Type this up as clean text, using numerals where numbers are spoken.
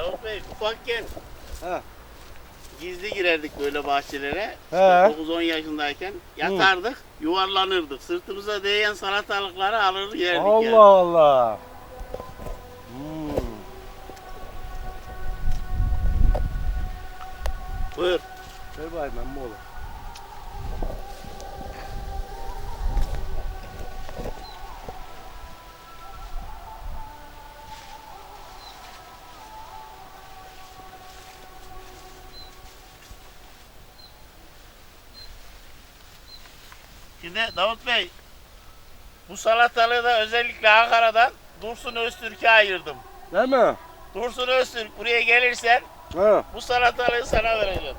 Davut Bey ufakken He. gizli girerdik böyle bahçelere. He. 9-10 yaşındayken yatardık, yuvarlanırdık. Sırtımıza değen salatalıkları alır yerdik. Allah yani. Allah. Buyur. Ver bakayım emmi oğlum. Şimdi Davut Bey, bu salatalığı da özellikle Ankara'dan Dursun Öztürk'e ayırdım. Değil mi? Dursun Öztürk buraya gelirsen He. bu salatalığı sana vereceğim.